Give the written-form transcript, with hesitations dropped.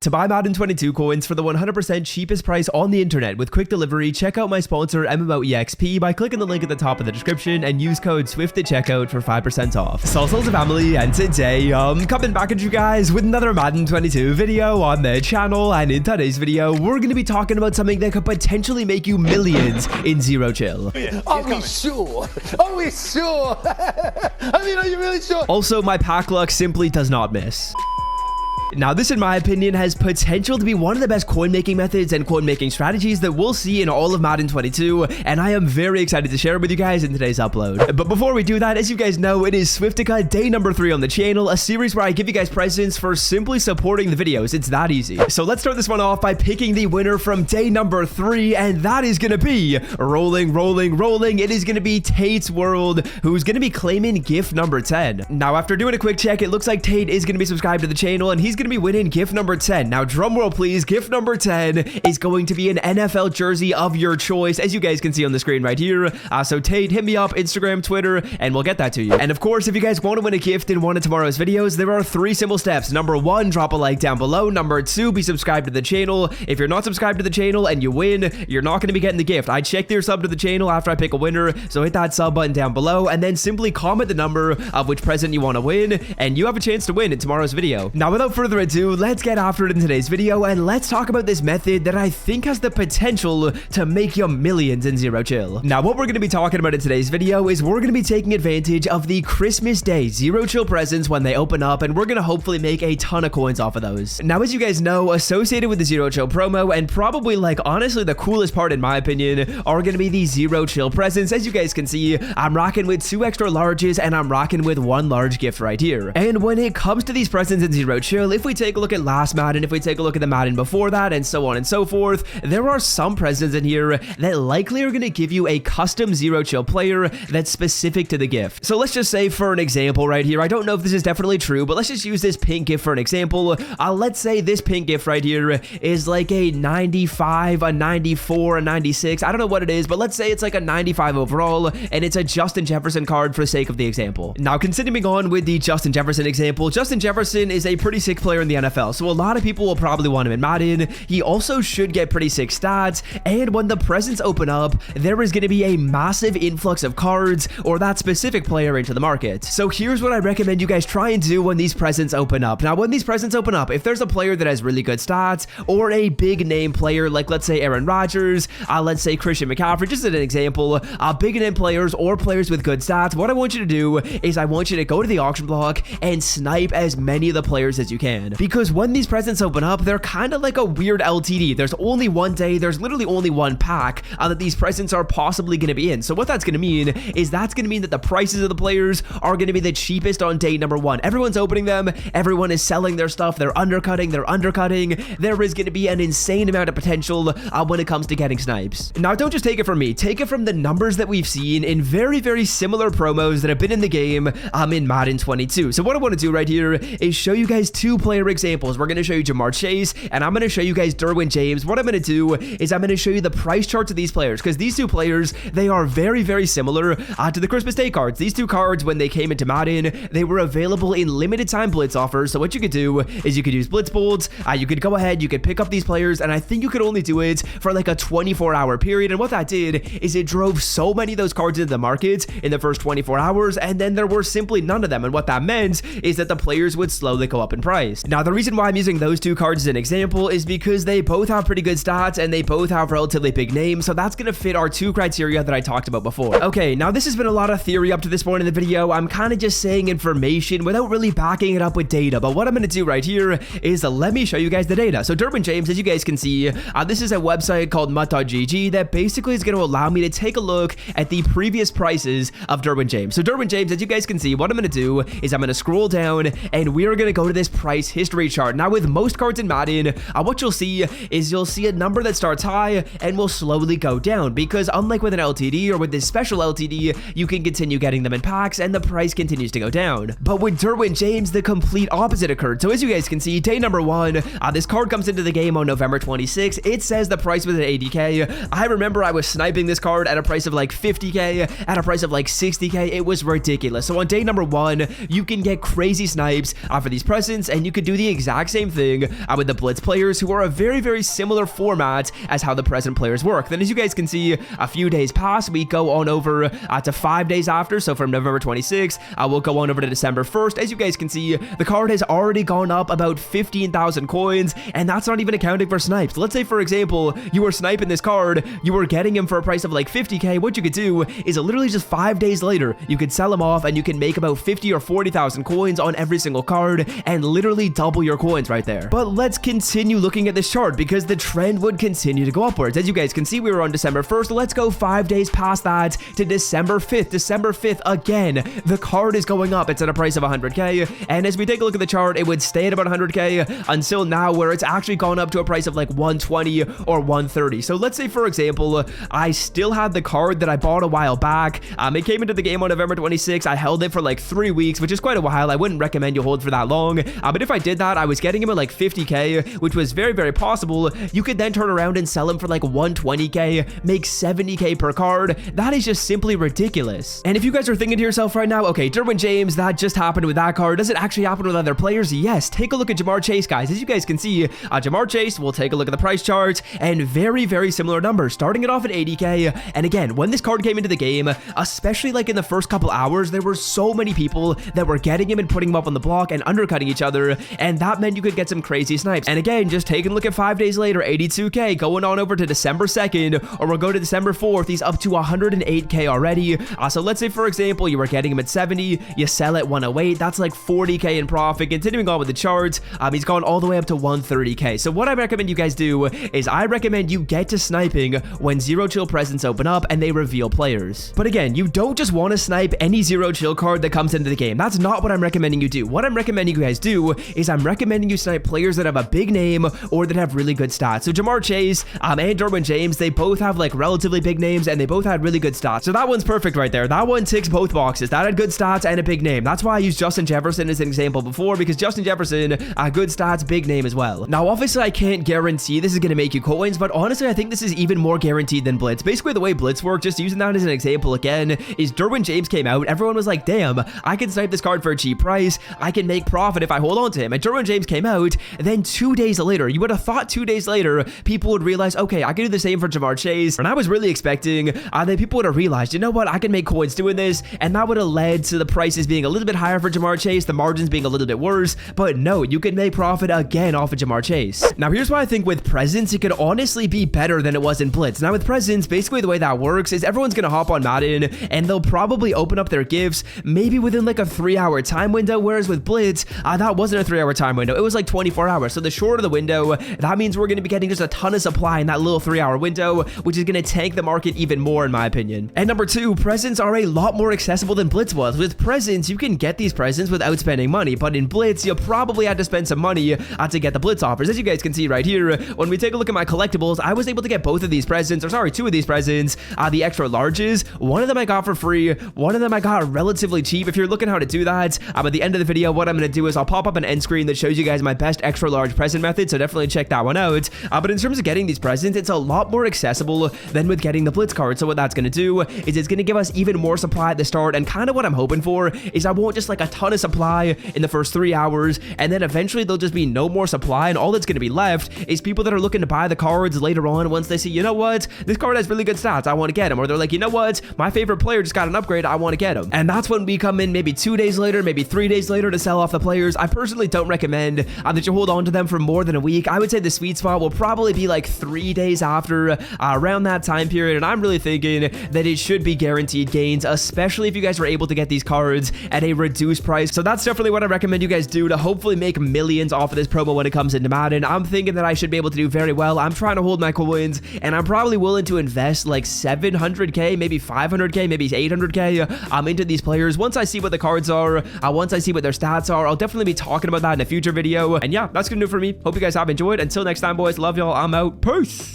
To buy Madden 22 coins for the 100% cheapest price on the internet with quick delivery, check out my sponsor MMOEXP by clicking the link at the top of the description and use code SWIFT at checkout for 5% off. Salsa's family, and today, coming back at you guys with another Madden 22 video on the channel, and in today's video, we're going to be talking about something that could potentially make you millions in Zero Chill. Yeah, are we sure? Are we sure? I mean, are you really sure? Also, my pack luck simply does not miss. Now, this, in my opinion, has potential to be one of the best coin-making methods and coin-making strategies that we'll see in all of Madden 22, and I am very excited to share it with you guys in today's upload. But before we do that, as you guys know, it is Swiftica day number 3 on the channel, a series where I give you guys presents for simply supporting the videos. It's that easy. So let's start this one off by picking the winner from day number 3, and that is going to be rolling. It is going to be Tate's World, who's going to be claiming gift number 10. Now, after doing a quick check, it looks like Tate is going to be subscribed to the channel, and he's going to be winning gift number 10. Now, drum roll please. Gift number 10 is going to be an NFL jersey of your choice, as you guys can see on the screen right here. So Tate, hit me up, Instagram, Twitter, and we'll get that to you. And of course, if you guys want to win a gift in one of tomorrow's videos, there are 3 simple steps. Number 1, drop a like down below. Number 2, be subscribed to the channel. If you're not subscribed to the channel and you win, you're not going to be getting the gift. I check your sub to the channel after I pick a winner, so hit that sub button down below, and then simply comment the number of which present you want to win, and you have a chance to win in tomorrow's video. Now, without further ado, let's get after it in today's video, and let's talk about this method that I think has the potential to make you millions in Zero Chill. Now, what we're going to be talking about in today's video is we're going to be taking advantage of the Christmas Day Zero Chill presents when they open up, and we're going to hopefully make a ton of coins off of those. Now, as you guys know, associated with the Zero Chill promo, and probably, like, honestly, the coolest part in my opinion, are going to be the Zero Chill presents. As you guys can see, I'm rocking with 2 extra larges, and I'm rocking with 1 large gift right here. And when it comes to these presents in Zero Chill, if we take a look at last Madden, if we take a look at the Madden before that, and so on and so forth, there are some presents in here that likely are going to give you a custom Zero Chill player that's specific to the gift. So let's just say, for an example right here, I don't know if this is definitely true, but let's just use this pink gift for an example. Let's say this pink gift right here is like a 95, a 94, a 96. I don't know what it is, but let's say it's like a 95 overall, and it's a Justin Jefferson card for the sake of the example. Now, continuing on with the Justin Jefferson example, Justin Jefferson is a pretty sick player in the NFL, so a lot of people will probably want him in Madden. He also should get pretty sick stats, and when the presents open up, there is going to be a massive influx of cards or that specific player into the market. So here's what I recommend you guys try and do when these presents open up. Now, when these presents open up, if there's a player that has really good stats or a big name player, like let's say Aaron Rodgers, let's say Christian McCaffrey, just as an example, big name players or players with good stats, what I want you to do is I want you to go to the auction block and snipe as many of the players as you can, because when these presents open up, they're kind of like a weird LTD. There's only one day, there's literally only one pack that these presents are possibly going to be in. So what that's going to mean is that's going to mean that the prices of the players are going to be the cheapest on day number 1. Everyone's opening them, everyone is selling their stuff, they're undercutting. There is going to be an insane amount of potential when it comes to getting snipes. Now, don't just take it from me, take it from the numbers that we've seen in very, very similar promos that have been in the game in Madden 22. So what I want to do right here is show you guys 2 player examples. We're going to show you Jamar Chase, and I'm going to show you guys Derwin James. What I'm going to do is I'm going to show you the price charts of these players, because these 2 players, they are very, very similar to the Christmas Day cards. These 2 cards, when they came into Madden, they were available in limited time blitz offers. So what you could do is you could use blitz bolts, you could go ahead, you could pick up these players, and I think you could only do it for like a 24-hour period. And what that did is it drove so many of those cards into the market in the first 24 hours, and then there were simply none of them. And what that meant is that the players would slowly go up in price. Now, the reason why I'm using those 2 cards as an example is because they both have pretty good stats and they both have relatively big names, so that's going to fit our 2 criteria that I talked about before. Okay, now this has been a lot of theory up to this point in the video. I'm kind of just saying information without really backing it up with data, but what I'm going to do right here is let me show you guys the data. So Derwin James, as you guys can see, this is a website called mutt.gg that basically is going to allow me to take a look at the previous prices of Derwin James. So Derwin James, as you guys can see, what I'm going to do is I'm going to scroll down and we are going to go to this price history chart. Now, with most cards in Madden, what you'll see is you'll see a number that starts high and will slowly go down, because unlike with an LTD or with this special LTD, you can continue getting them in packs and the price continues to go down. But with Derwin James, the complete opposite occurred. So as you guys can see, day number 1, this card comes into the game on November 26th. It says the price was at 80k. I remember I was sniping this card at a price of like 50k, at a price of like 60k. It was ridiculous. So on day number 1, you can get crazy snipes for these presents, and you could do the exact same thing with the blitz players, who are a very, very similar format as how the present players work. Then as you guys can see, a few days pass. We go on over to 5 days after. So from November 26th, we'll go on over to December 1st. As you guys can see, the card has already gone up about 15,000 coins, and that's not even accounting for snipes. Let's say, for example, you were sniping this card, you were getting him for a price of like 50k. What you could do is literally just 5 days later, you could sell him off and you can make about 50 or 40,000 coins on every single card and literally double your coins right there. But let's continue looking at this chart because the trend would continue to go upwards. As you guys can see, we were on December 1st. Let's go 5 days past that to December 5th. December 5th, again, the card is going up. It's at a price of 100k. And as we take a look at the chart, it would stay at about 100k until now, where it's actually gone up to a price of like 120 or 130. So let's say, for example, I still had the card that I bought a while back. It came into the game on November 26th. I held it for like 3 weeks, which is quite a while. I wouldn't recommend you hold for that long. But if I did that, I was getting him at like 50k, which was very, very possible. You could then turn around and sell him for like 120k, make 70k per card. That is just simply ridiculous. And if you guys are thinking to yourself right now, okay, Derwin James, that just happened with that card. Does it actually happen with other players? Yes. Take a look at Jamar Chase, guys. As you guys can see, Jamar Chase, we'll take a look at the price charts, and very, very similar numbers, starting it off at 80k. And again, when this card came into the game, especially like in the first couple hours, there were so many people that were getting him and putting him up on the block and undercutting each other, and that meant you could get some crazy snipes. And again, just taking a look at 5 days later, 82k, going on over to December 2nd, or we'll go to December 4th, he's up to 108k already. So let's say, for example, you were getting him at 70, you sell at 108, that's like 40k in profit. Continuing on with the charts, he's gone all the way up to 130k. So what I recommend you guys do is I recommend you get to sniping when zero chill presents open up and they reveal players. But again, you don't just want to snipe any zero chill card that comes into the game. That's not what I'm recommending you do. What I'm recommending you guys do is I'm recommending you snipe players that have a big name or that have really good stats. So Jamar Chase and Derwin James, they both have like relatively big names and they both had really good stats. So that one's perfect right there. That one ticks both boxes. That had good stats and a big name. That's why I used Justin Jefferson as an example before, because Justin Jefferson, good stats, big name as well. Now, obviously, I can't guarantee this is going to make you coins, but honestly, I think this is even more guaranteed than Blitz. Basically, the way Blitz works, just using that as an example again, is Derwin James came out. Everyone was like, damn, I can snipe this card for a cheap price. I can make profit if I hold on to him. And Derwin James came out. Then 2 days later, you would have thought 2 days later, people would realize, okay, I can do the same for Jamar Chase. And I was really expecting that people would have realized, you know what, I can make coins doing this. And that would have led to the prices being a little bit higher for Jamar Chase, the margins being a little bit worse. But no, you can make profit again off of Jamar Chase. Now, here's why I think with presents, it could honestly be better than it was in Blitz. Now, with presents, basically the way that works is everyone's going to hop on Madden and they'll probably open up their gifts maybe within like a 3-hour time window, whereas with Blitz, that wasn't a 3-hour time window. It was like 24 hours. So the shorter the window, that means we're going to be getting just a ton of supply in that little 3-hour window, which is going to tank the market even more, in my opinion. And number two, presents are a lot more accessible than Blitz was. With presents, you can get these presents without spending money, but in Blitz, you probably had to spend some money to get the Blitz offers. As you guys can see right here, when we take a look at my collectibles, I was able to get both of these presents, or sorry, 2 of these presents, the extra larges. One of them I got for free, one of them I got relatively cheap. If you're looking how to do that, at the end of the video, what I'm going to do is I'll pop up an end screen that shows you guys my best extra large present method, so definitely check that one out. But in terms of getting these presents, it's a lot more accessible than with getting the Blitz card. So what that's going to do is it's going to give us even more supply at the start, and kind of what I'm hoping for is I won't just like a ton of supply in the first 3 hours, and then eventually there'll just be no more supply, and all that's going to be left is people that are looking to buy the cards later on once they see, you know what, this card has really good stats, I want to get him. Or they're like, you know what, my favorite player just got an upgrade, I want to get him. And that's when we come in maybe 2 days later, maybe 3 days later to sell off the players. I personally don't recommend that you hold on to them for more than a week. I would say the sweet spot will probably be like 3 days after, around that time period. And I'm really thinking that it should be guaranteed gains, especially if you guys are able to get these cards at a reduced price. So that's definitely what I recommend you guys do to hopefully make millions off of this promo when it comes into Madden. I'm thinking that I should be able to do very well. I'm trying to hold my coins, and I'm probably willing to invest like 700k, maybe 500k, maybe 800k into these players. Once I see what the cards are, once I see what their stats are, I'll definitely be talking about that in a future video. And yeah, that's gonna do it for me. Hope you guys have enjoyed. Until next time, boys, love y'all. I'm out. Peace.